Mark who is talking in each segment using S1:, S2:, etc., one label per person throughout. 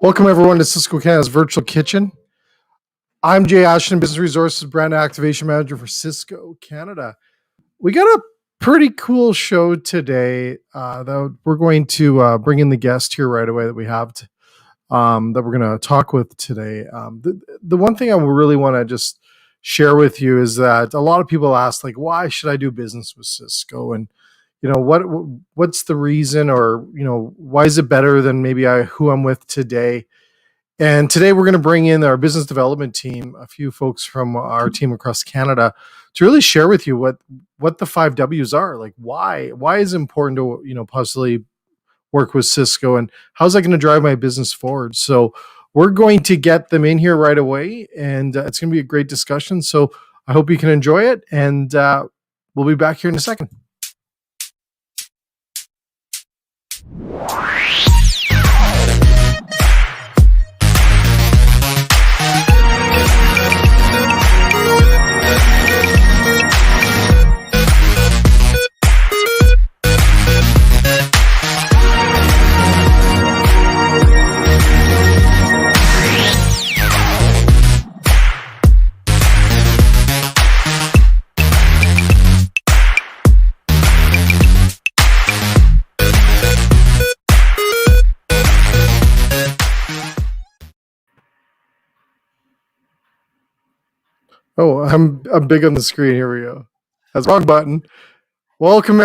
S1: Welcome, everyone, to Sysco Canada's Virtual Kitchen. I'm Jay Ashton, Business Resources Brand Activation Manager for Sysco Canada. We got a pretty cool show today that we're going to bring in the guest here right away that we have that we're going to talk with today. The one thing I really want to just share with you is that a lot of people ask, like, why should I do business with Sysco? And what's the reason, or why is it better than maybe who I'm with today? And today we're going to bring in our business development team, a few folks from our team across Canada, to really share with you what the 5 W's are. Like, why is it important to possibly work with Sysco, and how's that going to drive my business forward? So we're going to get them in here right away, and it's going to be a great discussion. So I hope you can enjoy it, and we'll be back here in a second. Oh, I'm big on the screen. Here we go. That's the wrong button. Welcome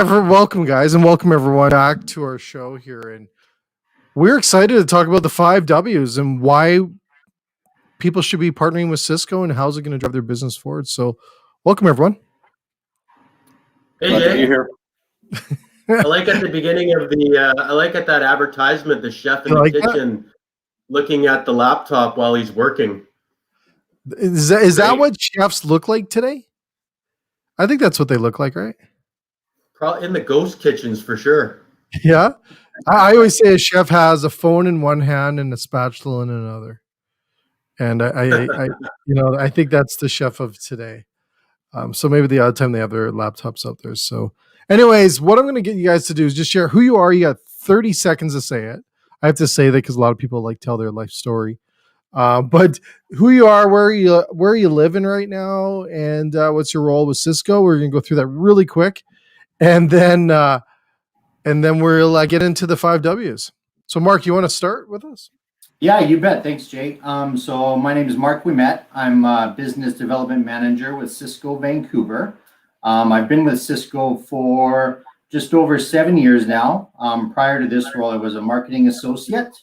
S1: guys, and welcome everyone back to our show here. And we're excited to talk about the 5 W's and why people should be partnering with Sysco and how's it going to drive their business forward. So welcome everyone.
S2: Hey Jay. Here. I like at the beginning of I like at that advertisement, the chef in the kitchen looking at the laptop while he's working.
S1: Is that what chefs look like today? I think that's what they look like, right?
S2: Probably in the ghost kitchens for sure.
S1: Yeah. I always say a chef has a phone in one hand and a spatula in another. And I think that's the chef of today. So maybe the odd time they have their laptops out there. So anyways, what I'm going to get you guys to do is just share who you are. You got 30 seconds to say it. I have to say that because a lot of people tell their life story. But who you are, where are you living right now, and what's your role with Sysco? We're going to go through that really quick, and then we'll get into the 5 W's. So, Mark, you want to start with us?
S3: Yeah, you bet. Thanks, Jay. So my name is Mark Ouimet. I'm a business development manager with Sysco Vancouver. I've been with Sysco for just over 7 years now. Prior to this role, I was a marketing associate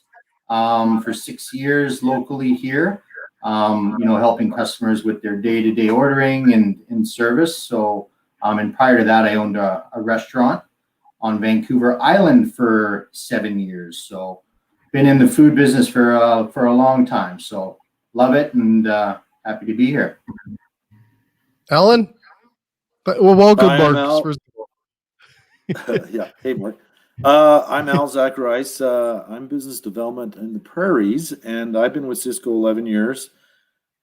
S3: for 6 years locally here, helping customers with their day-to-day ordering and service. So, and prior to that, I owned a restaurant on Vancouver Island for 7 years. So, been in the food business for a long time. So, love it and happy to be here.
S1: Alan, well, welcome, Mark. First
S4: of all. Yeah. Hey, Mark. I'm Al Zacharias. I'm business development in the Prairies, and I've been with Sysco 11 years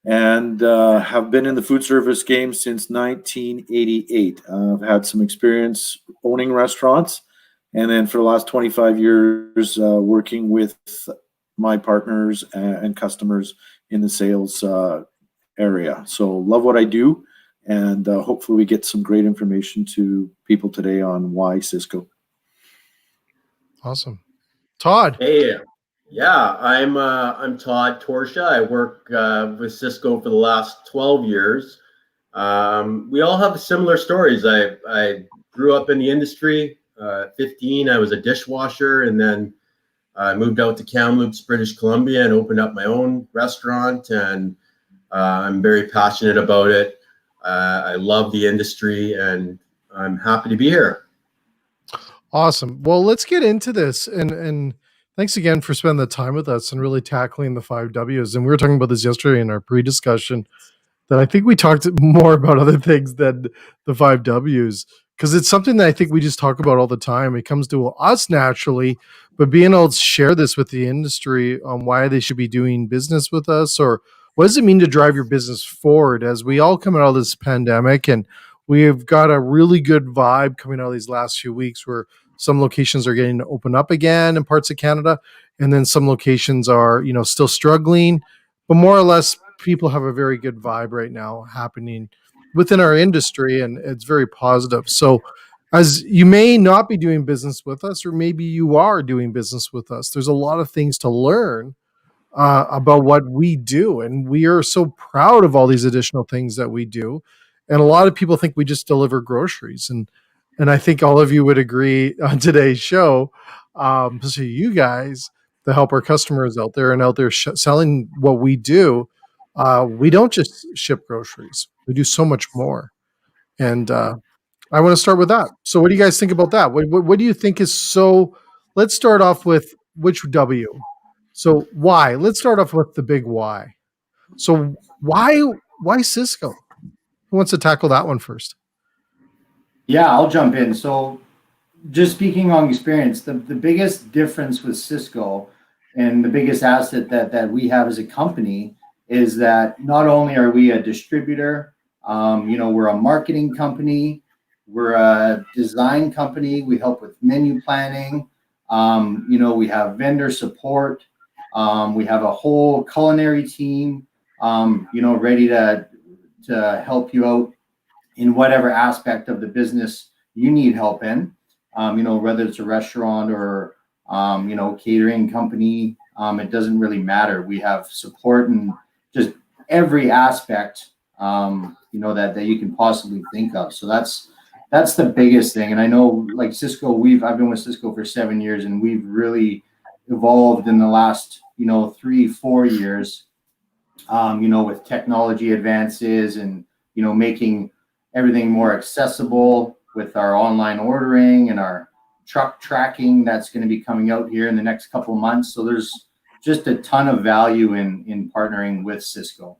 S4: and have been in the food service game since 1988. I've had some experience owning restaurants, and then for the last 25 years working with my partners and customers in the sales area. So love what I do, and hopefully we get some great information to people today on why Sysco.
S1: Awesome. Todd.
S2: Hey, yeah, I'm Todd Torsha. I work with Sysco for the last 12 years. We all have similar stories. I grew up in the industry. 15, I was a dishwasher, and then I moved out to Kamloops, British Columbia, and opened up my own restaurant. And I'm very passionate about it. I love the industry, and I'm happy to be here.
S1: Awesome. Well, let's get into this. And thanks again for spending the time with us and really tackling the 5 W's. And we were talking about this yesterday in our pre-discussion, that I think we talked more about other things than the 5 W's, because it's something that I think we just talk about all the time. It comes to us naturally, but being able to share this with the industry on why they should be doing business with us, or what does it mean to drive your business forward as we all come out of this pandemic. And we've got a really good vibe coming out of these last few weeks where Some locations are getting to open up again in parts of Canada, and then some locations are, still struggling. But more or less, people have a very good vibe right now happening within our industry, and it's very positive. So, as you may not be doing business with us, or maybe you are doing business with us, there's a lot of things to learn about what we do. And we are so proud of all these additional things that we do. And a lot of people think we just deliver groceries. And I think all of you would agree on today's show, especially you guys that help our customers out there and out there selling what we do. We don't just ship groceries. We do so much more. And I want to start with that. So what do you guys think about that? What do you think is so, let's start off with which W. So why? Let's start off with the big why. So why Sysco? Who wants to tackle that one first?
S3: Yeah, I'll jump in. So just speaking on experience, the biggest difference with Sysco and the biggest asset that we have as a company is that not only are we a distributor, we're a marketing company, we're a design company, we help with menu planning, we have vendor support, we have a whole culinary team, ready to help you out in whatever aspect of the business you need help in, whether it's a restaurant or, catering company, it doesn't really matter. We have support in just every aspect, that you can possibly think of. So that's the biggest thing. And I know like Sysco, I've been with Sysco for 7 years, and we've really evolved in the last, 3-4 years, with technology advances and, making everything more accessible with our online ordering and our truck tracking that's going to be coming out here in the next couple of months. So there's just a ton of value in partnering with Sysco.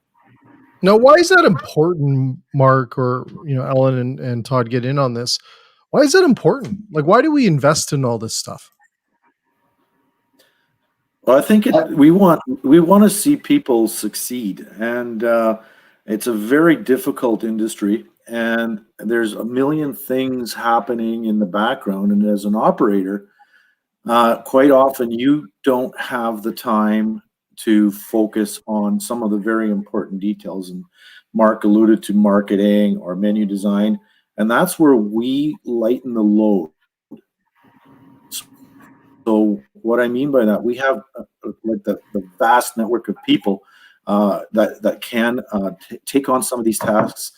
S1: Now, why is that important, Mark, or Ellen and Todd get in on this? Why is that important? Like, why do we invest in all this stuff?
S4: Well, I think we want to see people succeed, and it's a very difficult industry, and there's a million things happening in the background. And as an operator, quite often you don't have the time to focus on some of the very important details. And Mark alluded to marketing or menu design, and that's where we lighten the load. So what I mean by that, we have like the vast network of people that can take on some of these tasks,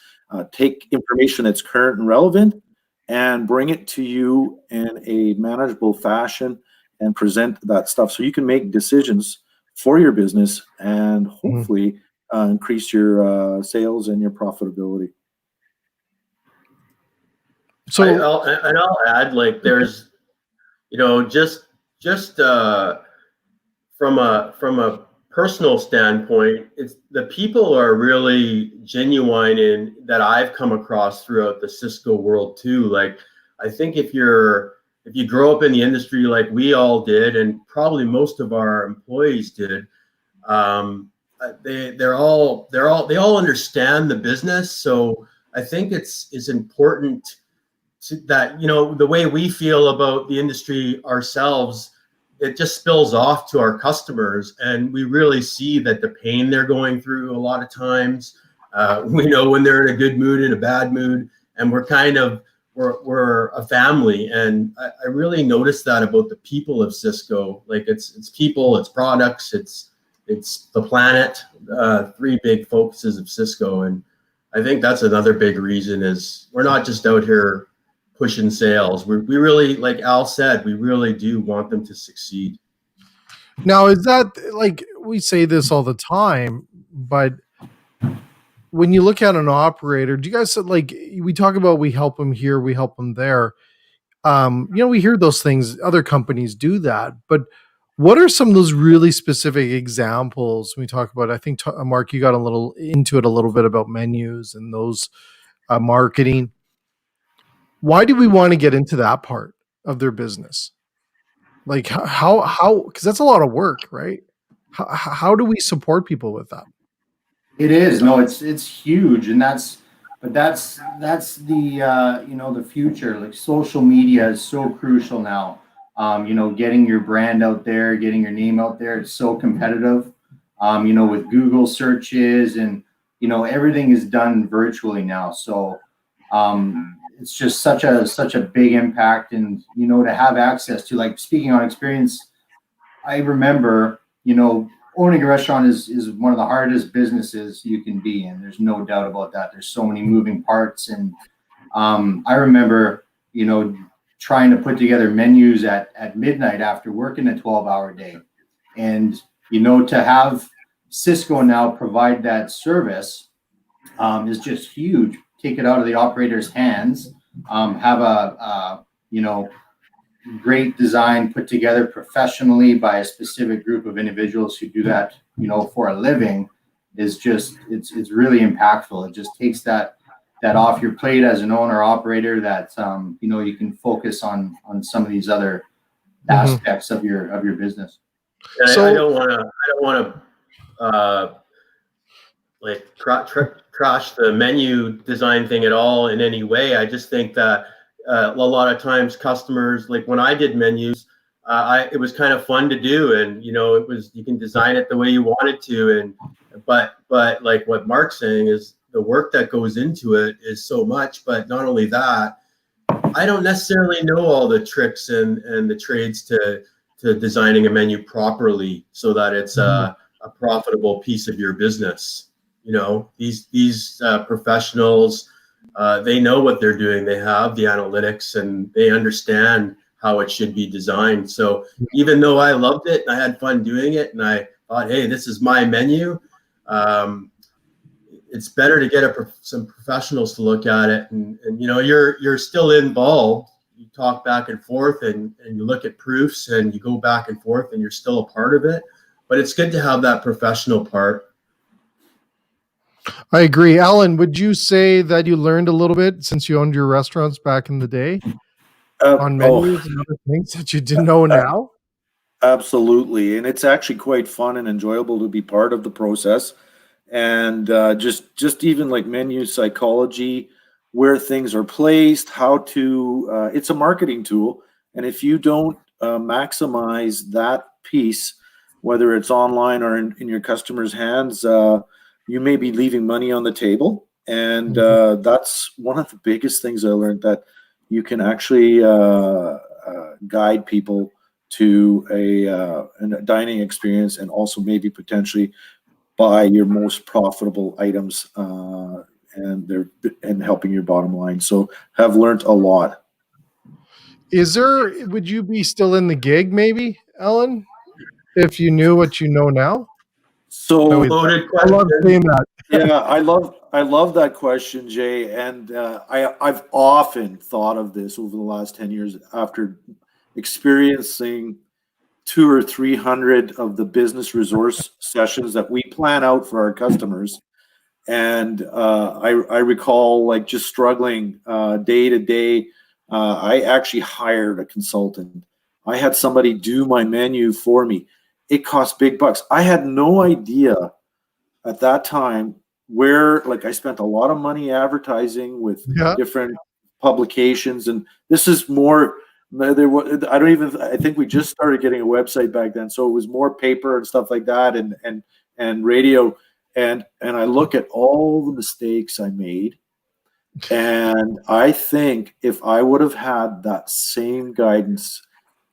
S4: take information that's current and relevant, and bring it to you in a manageable fashion and present that stuff so you can make decisions for your business and hopefully increase your sales and your profitability.
S2: So I'll add, like, there's, just from a personal standpoint, it's the people are really genuine in that I've come across throughout the Sysco world too. Like, I think if you grow up in the industry like we all did, and probably most of our employees did, they all understand the business. So I think it's important that, the way we feel about the industry ourselves, it just spills off to our customers, and we really see that the pain they're going through a lot of times. We know when they're in a good mood and a bad mood, and we're a family. And I really noticed that about the people of Sysco. Like, it's people, it's products, it's the planet, 3 big focuses of Sysco. And I think that's another big reason is we're not just out here pushing sales. We really, like Al said, we really do want them to succeed.
S1: Now, is that, like, we say this all the time, but when you look at an operator, do you guys, like, we talk about we help them here, we help them there. We hear those things. Other companies do that, but what are some of those really specific examples we talk about? I think Mark, you got a little into it a little bit about menus and those marketing. Why do we want to get into that part of their business? Like, how, because that's a lot of work, right? How do we support people with that?
S3: It is. No, it's huge. And that's but that's the the future. Like social media is so crucial now. Getting your brand out there, getting your name out there, it's so competitive. With Google searches and everything is done virtually now. So it's just such a big impact, and to have access to, like, speaking on experience, I remember owning a restaurant is one of the hardest businesses you can be in. There's no doubt about that. There's so many moving parts, and I remember trying to put together menus at midnight after working a 12-hour day, and to have Sysco now provide that service is just huge. Take it out of the operator's hands, have a great design put together professionally by a specific group of individuals who do that for a living, is just it's really impactful. It just takes that off your plate as an owner operator, that you can focus on some of these other aspects of your business.
S2: And
S1: So-
S2: I don't want to like trash the menu design thing at all in any way. I just think that a lot of times customers, like when I did menus, it was kind of fun to do, and it was, you can design it the way you want it to, and but like what Mark's saying is the work that goes into it is so much. But not only that, I don't necessarily know all the tricks and the trades to designing a menu properly so that it's a profitable piece of your business. These professionals, they know what they're doing. They have the analytics and they understand how it should be designed. So even though I loved it and I had fun doing it, and I thought, hey, this is my menu, it's better to get some professionals to look at it, and you're still involved. You talk back and forth, and you look at proofs, and you go back and forth, and you're still a part of it. But it's good to have that professional part.
S1: I agree. Alan, would you say that you learned a little bit since you owned your restaurants back in the day on menus and other things that you didn't know now?
S4: Absolutely. And it's actually quite fun and enjoyable to be part of the process. And just even like menu psychology, where things are placed, how to, it's a marketing tool. And if you don't maximize that piece, whether it's online or in your customer's hands, you may be leaving money on the table. And that's one of the biggest things I learned, that you can actually guide people to a dining experience, and also maybe potentially buy your most profitable items and helping your bottom line. So have learned a lot.
S1: Would you be still in the gig maybe, Alan, if you knew what you know now?
S4: So
S2: Loaded
S1: I love
S2: question.
S1: saying that.
S4: yeah, I love that question, Jay. And I've often thought of this over the last 10 years after experiencing 200 or 300 of the business resource sessions that we plan out for our customers. And I recall like just struggling day to day. I actually hired a consultant. I had somebody do my menu for me. It cost big bucks. I had no idea at that time where, like, I spent a lot of money advertising with different publications, and this is more. I think we just started getting a website back then, so it was more paper and stuff like that, and radio. And I look at all the mistakes I made, and I think if I would have had that same guidance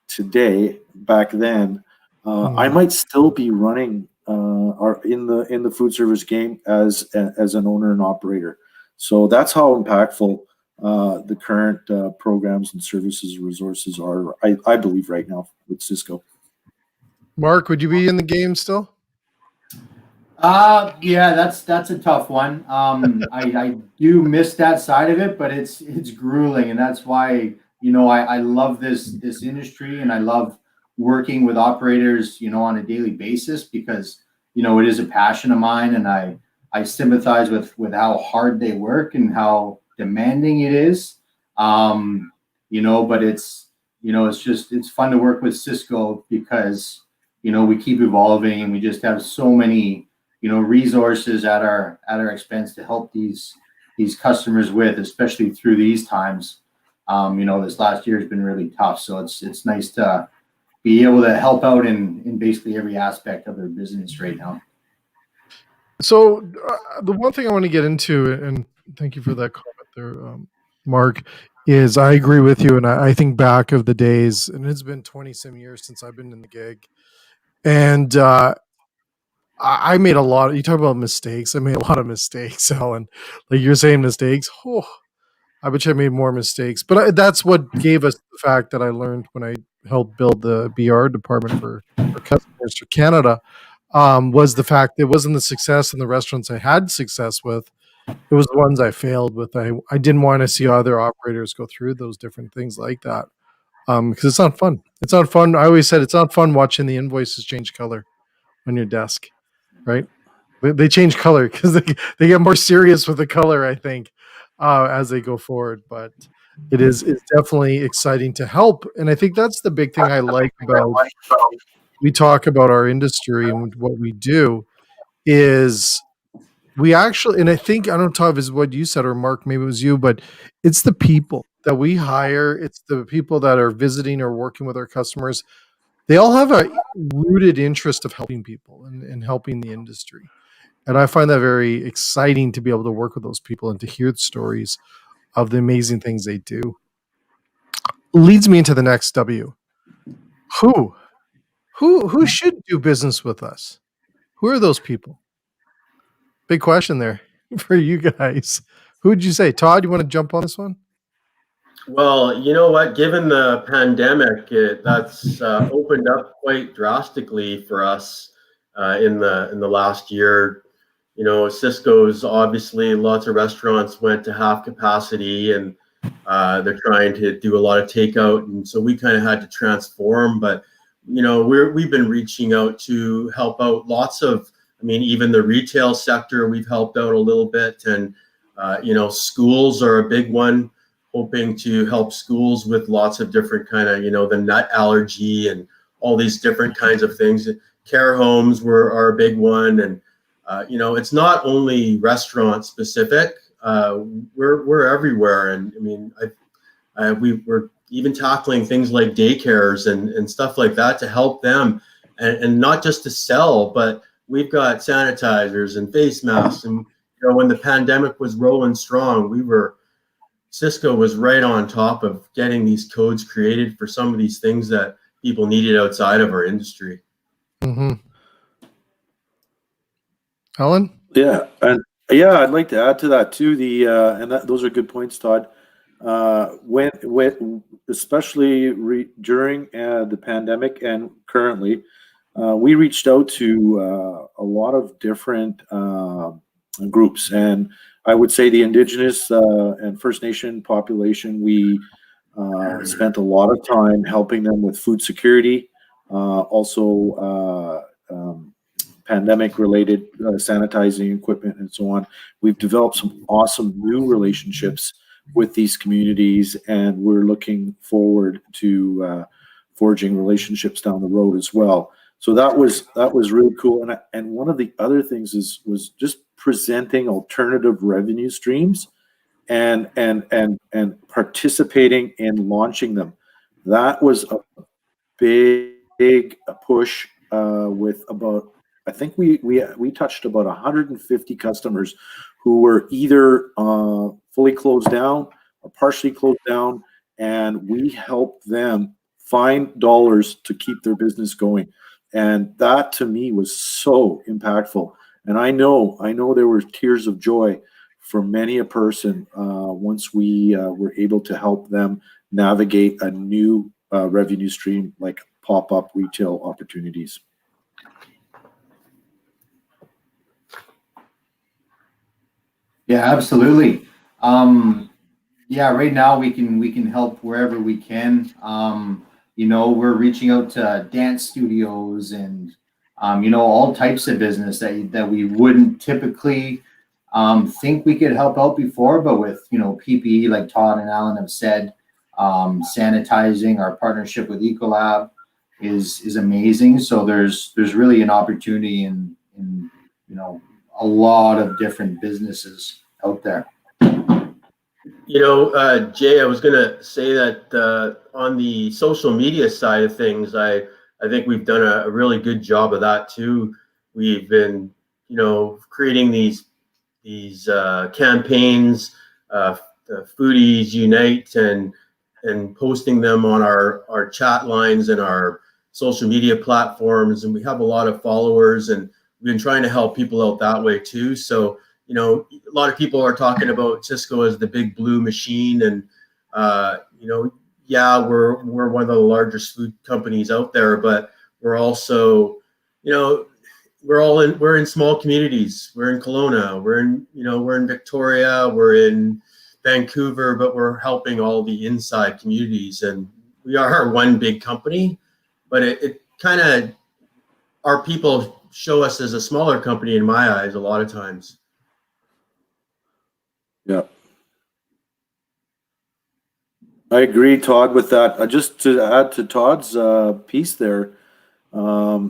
S4: today back then, I might still be running in the food service game as an owner and operator. So that's how impactful the current programs and services and resources are, I believe, right now with Sysco.
S1: Mark, would you be in the game still?
S3: Yeah, that's a tough one. I do miss that side of it, but it's grueling, and that's why I love this industry, and I love working with operators on a daily basis, because it is a passion of mine, and I sympathize with how hard they work and how demanding it is. But it's fun to work with Sysco, because we keep evolving, and we just have so many resources at our expense to help these these customers with, especially through these times. This last year has been really tough, so it's nice to be able to help out in basically every aspect of their business right now.
S1: So the one thing I want to get into, and thank you for that comment there, Mark, is I agree with you, and I think back of the days, and it's been 20 some years since I've been in the gig, and I made a lot. You talk about mistakes. I made a lot of mistakes, Alan. Like you're saying mistakes. Oh, I bet you I made more mistakes, but that's what gave us the fact that I learned when I helped build the BR department for customers for Canada. Was the fact it wasn't the success in the restaurants I had success with. It was the ones I failed with. I didn't want to see other operators go through those different things like that. Because it's not fun. It's not fun. I always said it's not fun watching the invoices change color on your desk, right? They change color because they get more serious with the color, I think, as they go forward. But it's definitely exciting to help. And I think that's the big thing I like about we talk about our industry and what we do is we actually, and I think, I don't know if it's what you said or Mark, maybe it was you, but it's the people that we hire. It's the people that are visiting or working with our customers. They all have a rooted interest of helping people and helping the industry. And I find that very exciting to be able to work with those people and to hear the stories of the amazing things they do. Leads me into the next W. Who? Who should do business with us? Who are those people? Big question there for you guys. Who would you say? Todd, you want to jump on this one?
S2: Well, you know what? Given the pandemic, that's opened up quite drastically for us in the last year. Sysco's obviously lots of restaurants went to half capacity, and they're trying to do a lot of takeout, and so we kind of had to transform. But we've been reaching out to help out lots of. I mean, even the retail sector, we've helped out a little bit, and schools are a big one. Hoping to help schools with lots of different kind of, the nut allergy and all these different kinds of things. Care homes are a big one. And, it's not only restaurant specific. We're everywhere. And I mean, we're even tackling things like daycares and stuff like that to help them and not just to sell, but we've got sanitizers and face masks. And, when the pandemic was rolling strong, Sysco was right on top of getting these codes created for some of these things that people needed outside of our industry.
S1: Mm-hmm. Alan?
S4: Yeah, and I'd like to add to that too. Those are good points, Todd. When especially during the pandemic and currently, we reached out to a lot of different groups, and I would say the Indigenous and First Nation population, we spent a lot of time helping them with food security, also pandemic-related sanitizing equipment and so on. We've developed some awesome new relationships with these communities, and we're looking forward to forging relationships down the road as well. So that was really cool. And one of the other things was just presenting alternative revenue streams and participating in launching them. That was a big push with about, I think we touched about 150 customers who were either fully closed down or partially closed down, and we helped them find dollars to keep their business going. And that to me was so impactful. And I know there were tears of joy for many a person once we were able to help them navigate a new revenue stream like pop-up retail opportunities.
S3: Yeah, absolutely. Right now we can help wherever we can. We're reaching out to dance studios and all types of business that we wouldn't typically think we could help out before, but with PPE, like Todd and Alan have said, sanitizing, our partnership with Ecolab is amazing. So there's really an opportunity in a lot of different businesses out there.
S2: Jay, I was going to say that on the social media side of things, I think we've done a really good job of that too. We've been, creating these campaigns, the Foodies Unite, and posting them on our chat lines and our social media platforms. And we have a lot of followers, and we've been trying to help people out that way too. So, a lot of people are talking about Sysco as the big blue machine, and yeah, we're one of the largest food companies out there, but we're also, we're in small communities. We're in Kelowna, we're in Victoria, we're in Vancouver, but we're helping all the inside communities, and we are one big company, but it kind of, our people show us as a smaller company in my eyes a lot of times.
S4: Yeah. I agree, Todd, with that. Just to add to Todd's piece there, I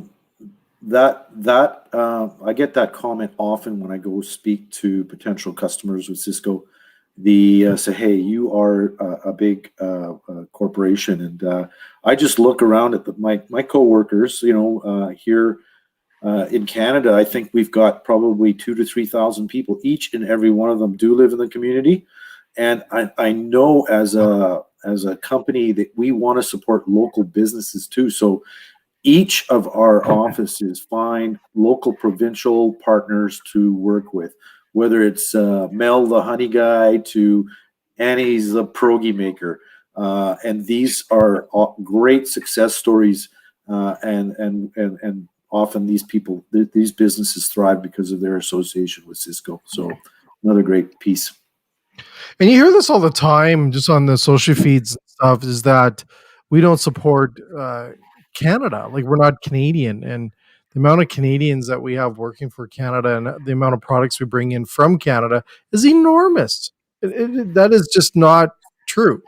S4: get that comment often when I go speak to potential customers with Sysco. They say, "Hey, you are a big corporation," and I just look around at my coworkers. Here in Canada, I think we've got probably 2,000 to 3,000 people. Each and every one of them do live in the community, and I know as a company that we want to support local businesses too. So each of our offices find local provincial partners to work with, whether it's Mel the honey guy to Annie's the pierogi maker, and these are great success stories, and often these businesses thrive because of their association with Sysco. So another great piece.
S1: And you hear this all the time, just on the social feeds and stuff, is that we don't support Canada. Like, we're not Canadian, and the amount of Canadians that we have working for Canada and the amount of products we bring in from Canada is enormous. That is just not true.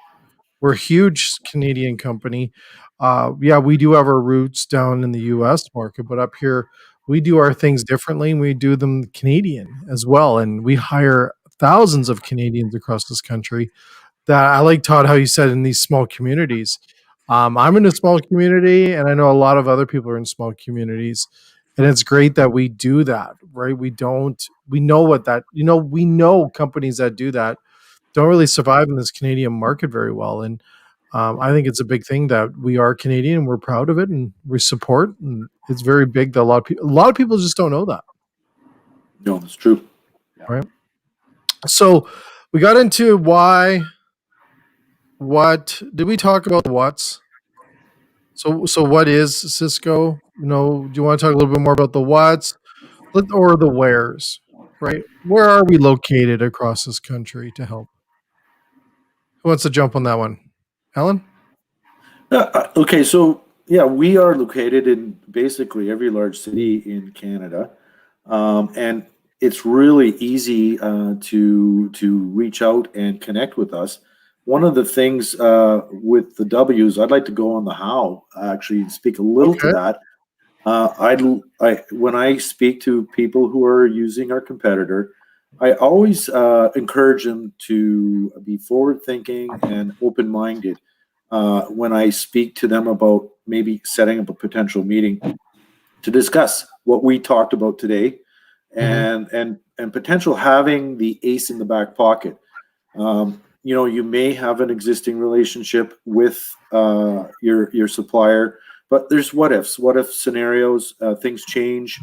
S1: We're a huge Canadian company. Yeah, we do have our roots down in the U.S. market, but up here we do our things differently, and we do them Canadian as well. And we hire thousands of Canadians across this country. That I like, Todd, how you said in these small communities. I'm in a small community, and I know a lot of other people are in small communities, and it's great that we do that, right? We know what that, we know companies that do that don't really survive in this Canadian market very well. And I think it's a big thing that we are Canadian, and we're proud of it, and we support. And it's very big that a lot of people just don't know that.
S4: No, it's true.
S1: Right. So we got into why. What did we talk about? What's so? What is Sysco? Do you want to talk a little bit more about the what's or the where's? Right. Where are we located across this country to help? Who wants to jump on that one? Alan?
S4: Okay, so yeah, we are located in basically every large city in Canada, and it's really easy to reach out and connect with us. One of the things with the W's, I'd like to go on the how, actually speak a little to that. When I speak to people who are using our competitor, I always encourage them to be forward-thinking and open-minded when I speak to them about maybe setting up a potential meeting to discuss what we talked about today, and potential having the ace in the back pocket. You may have an existing relationship with your supplier, but there's what if scenarios. Things change,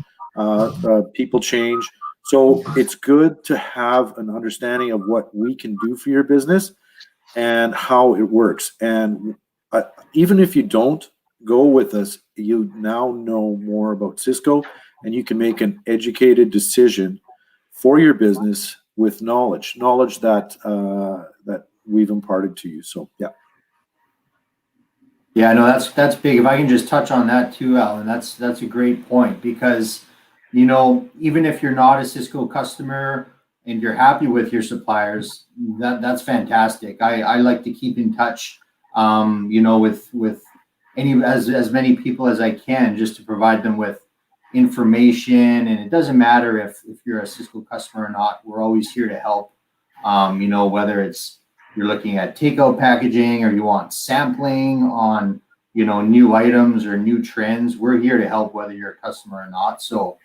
S4: people change. So it's good to have an understanding of what we can do for your business and how it works. And even if you don't go with us, you now know more about Sysco, and you can make an educated decision for your business with knowledge that that we've imparted to you. So yeah.
S3: Yeah, no, that's big. If I can just touch on that too, Alan, that's a great point, because even if you're not a Sysco customer and you're happy with your suppliers, that's fantastic. I like to keep in touch, with as many people as I can, just to provide them with information. And it doesn't matter if you're a Sysco customer or not. We're always here to help. Whether it's you're looking at takeout packaging or you want sampling on, new items or new trends, we're here to help whether you're a customer or not. So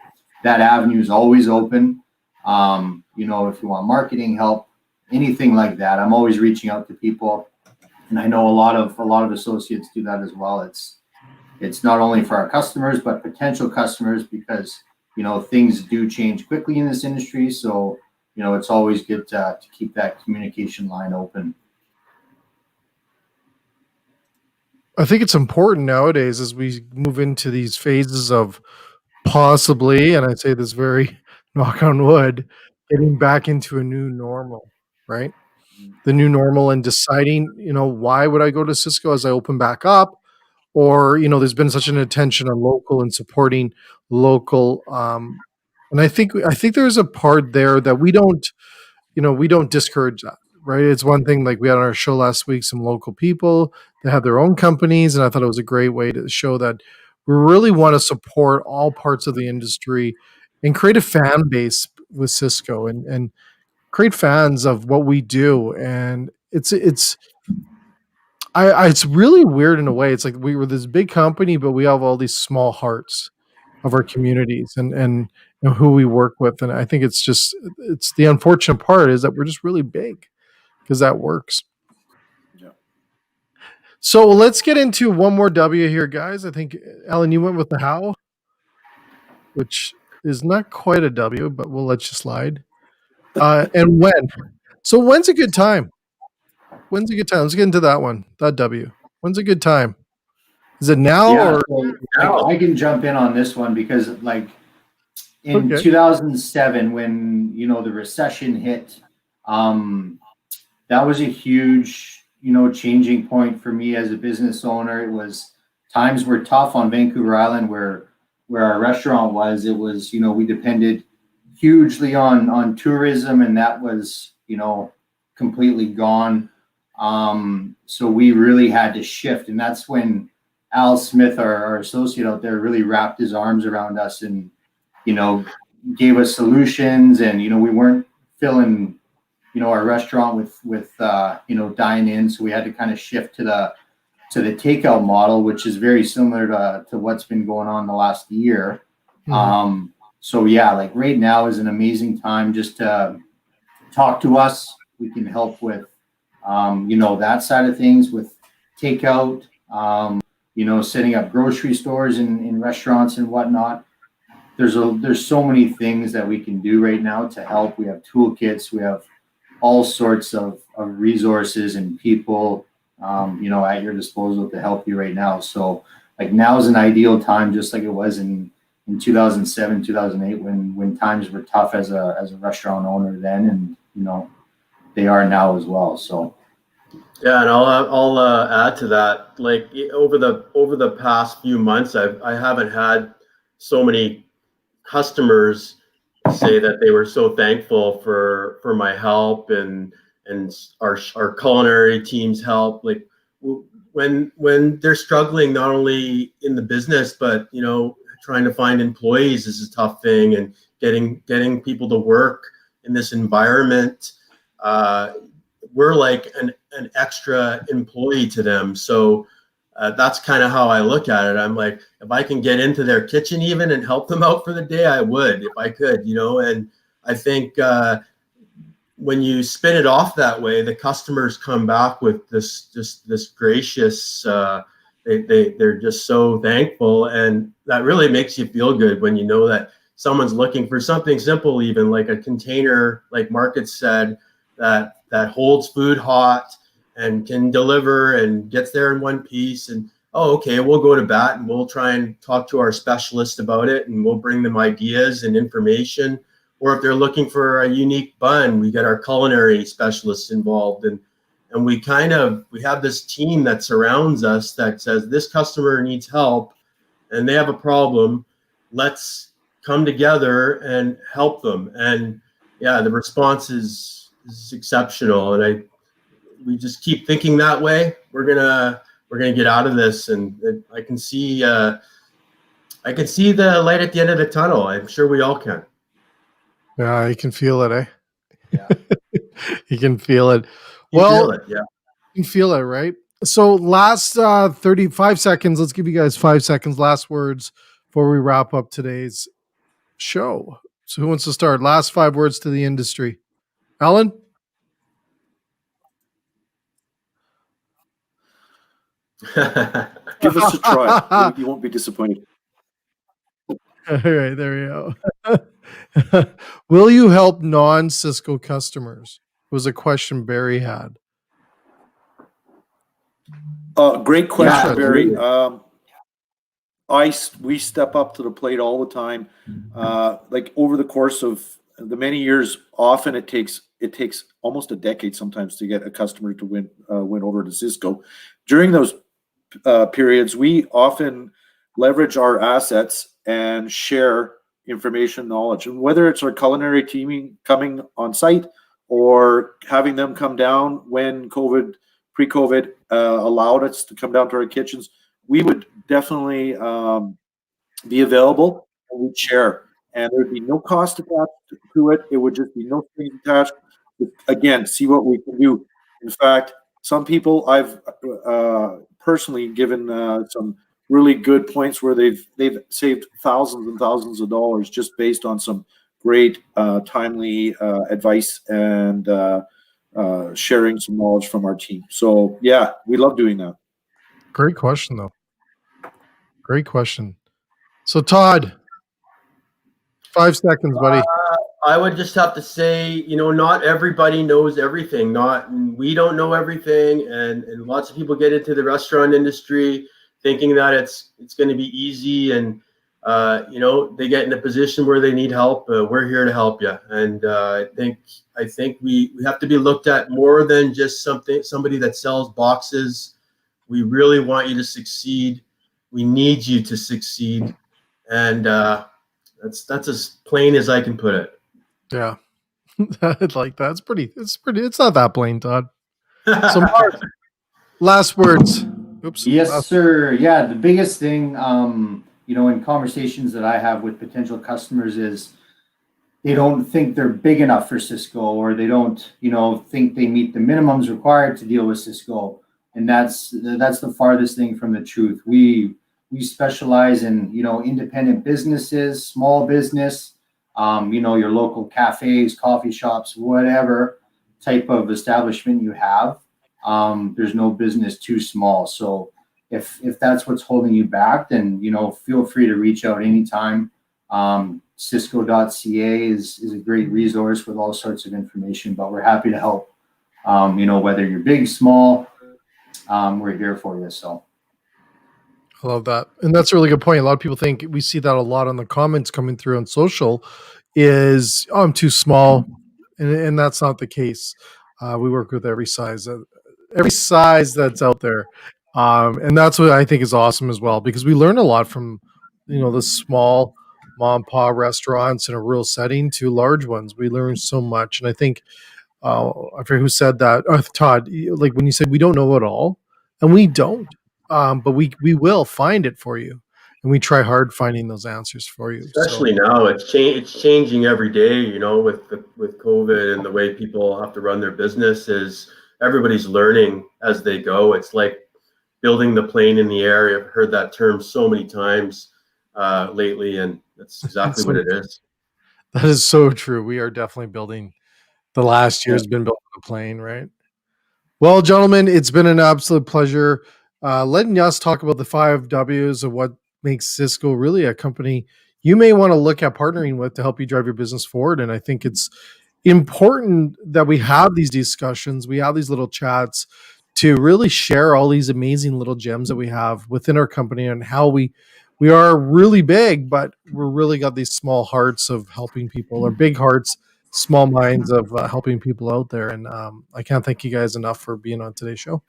S3: that avenue is always open. If you want marketing help, anything like that, I'm always reaching out to people. And I know a lot of associates do that as well. It's not only for our customers, but potential customers, because, things do change quickly in this industry. So, it's always good to keep that communication line open.
S1: I think it's important nowadays as we move into these phases of possibly, and I say this very knock on wood, getting back into a new normal, right? The new normal, and deciding, why would I go to Sysco as I open back up? Or, there's been such an attention on local and supporting local. And I think there's a part there that we don't discourage that, right? It's one thing, like we had on our show last week, some local people that have their own companies, and I thought it was a great way to show that we really want to support all parts of the industry and create a fan base with Cisco, and create fans of what we do. And it's really weird in a way. It's like we were this big company, but we have all these small hearts of our communities, and who we work with. And I think it's the unfortunate part is that we're just really big, because that works.
S4: Yeah.
S1: So let's get into one more W here, guys. I think, Alan, you went with the how, which is not quite a W, but we'll let you slide. And when. So when's a good time? When's a good time? Let's get into that one. That W. When's a good time? Is it now
S3: Yeah,
S1: or
S3: so I can jump in on this one because, in
S1: Okay.
S3: 2007, when the recession hit, that was a huge changing point for me as a business owner. It was, times were tough on Vancouver Island, where our restaurant was. It was, we depended hugely on tourism, and that was completely gone. So we really had to shift, and that's when Al Smith, our associate out there, really wrapped his arms around us and gave us solutions. And we weren't filling our restaurant with dine in, so we had to kind of shift to the takeout model, which is very similar to what's been going on the last year. So yeah, right now is an amazing time just to talk to us. We can help with that side of things, with takeout, setting up grocery stores in restaurants and whatnot. There's so many things that we can do right now to help. We have toolkits, we have all sorts of resources and people, at your disposal to help you right now. So now is an ideal time, just like it was in 2007, 2008, when times were tough as a restaurant owner then, and they are now as well. So
S2: Yeah, and I'll add to that. Over the past few months, I haven't had so many customers say that they were so thankful for my help and our culinary team's help. When they're struggling, not only in the business, but trying to find employees is a tough thing, and getting people to work in this environment. We're like an extra employee to them. So that's kind of how I look at it. I'm like, if I can get into their kitchen even and help them out for the day, I would, if I could, and I think when you spin it off that way, the customers come back with this gracious, they're just so thankful. And that really makes you feel good when you know that someone's looking for something simple, even like a container, like Market said, that holds food hot and can deliver and gets there in one piece. And okay, we'll go to bat and we'll try and talk to our specialist about it, and we'll bring them ideas and information. Or if they're looking for a unique bun, we get our culinary specialists involved, and we have this team that surrounds us that says, this customer needs help and they have a problem. Let's come together and help them. And yeah, the response is exceptional, and we just keep thinking that way. We're gonna get out of this, and I can see the light at the end of the tunnel. I'm sure we all can.
S1: Yeah, you can feel it, eh?
S3: Yeah.
S1: You can feel it.
S2: You
S1: Well,
S2: feel it, yeah.
S1: you can feel it, right? So last 35 seconds. Let's give you guys 5 seconds. Last words before we wrap up today's show. So who wants to start? Last 5 words to the industry. Alan?
S4: Give us a try. You won't be disappointed.
S1: All right, there we go. Will you help non-Cisco customers? Was a question Barry had.
S4: Great question,
S3: Yeah,
S4: Barry.
S3: absolutely.
S4: We step up to the plate all the time. Like over the course of the many years, often it takes almost a decade sometimes to get a customer to win over to Cisco. During those periods, we often leverage our assets and share information, knowledge, and whether it's our culinary teaming coming on site or having them come down when pre-COVID allowed us to come down to our kitchens, we would definitely be available and we'd share. And there'd be no cost attached to it. It would just be no strings attached. Again, see what we can do. In fact, some people I've personally given some really good points where they've saved thousands and thousands of dollars just based on some great timely advice and sharing some knowledge from our team. So yeah, we love doing that.
S1: Great question, though. Great question. So Todd, 5 seconds, buddy.
S2: I would just have to say, not everybody knows everything. We don't know everything, and lots of people get into the restaurant industry thinking that it's going to be easy, and they get in a position where they need help. We're here to help you, and I think we have to be looked at more than just somebody that sells boxes. We really want you to succeed. We need you to succeed, and that's as plain as I can put it.
S1: Yeah. Like that's pretty. It's not that plain, Todd. So Mark, last words. Oops.
S3: Yes, sir. Yeah, the biggest thing, in conversations that I have with potential customers is they don't think they're big enough for Cisco, or they don't, think they meet the minimums required to deal with Cisco, and that's the farthest thing from the truth. We specialize in independent businesses, small business. Your local cafes, coffee shops, whatever type of establishment you have. There's no business too small. So if that's what's holding you back, then, feel free to reach out anytime. Cisco.ca is a great resource with all sorts of information, but we're happy to help. Whether you're big, small, we're here for you. So.
S1: I love that. And that's a really good point. A lot of people think, we see that a lot on the comments coming through on social, is, I'm too small. And that's not the case. We work with every size that's out there. And that's what I think is awesome as well, because we learn a lot from, the small mom and pop restaurants in a rural setting to large ones. We learn so much. And I think, I forget who said that. Todd, like when you said we don't know it all, and we don't. But we will find it for you, and we try hard finding those answers for you.
S2: Especially now, it's changing every day. With COVID and the way people have to run their business, is everybody's learning as they go. It's like building the plane in the air. I've heard that term so many times lately, and that's exactly what it is.
S1: That is so true. We are definitely building. The last year has been building a plane, right? Well, gentlemen, it's been an absolute pleasure letting us talk about the 5 W's of what makes Cisco really a company you may want to look at partnering with to help you drive your business forward. And I think it's important that we have these discussions, we have these little chats to really share all these amazing little gems that we have within our company, and how we are really big, but we're really got these small hearts of helping people, or big hearts, small minds of helping people out there. And I can't thank you guys enough for being on today's show.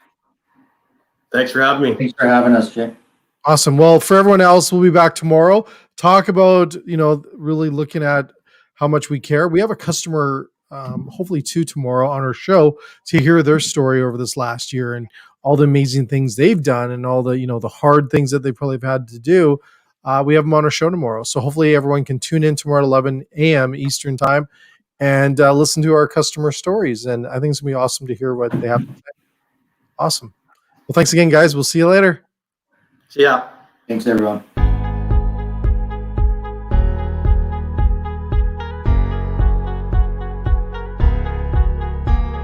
S2: Thanks for having me.
S3: Thanks for having us, Jay.
S1: Awesome. Well, for everyone else, we'll be back tomorrow. Talk about, really looking at how much we care. We have a customer, hopefully 2 tomorrow on our show, to hear their story over this last year and all the amazing things they've done, and all the, the hard things that they probably have had to do. We have them on our show tomorrow. So hopefully everyone can tune in tomorrow at 11 a.m. Eastern time. and listen to our customer stories. And I think it's going to be awesome to hear what they have to say. Awesome. Well, thanks again, guys. We'll see you later.
S2: See ya.
S3: Thanks, everyone.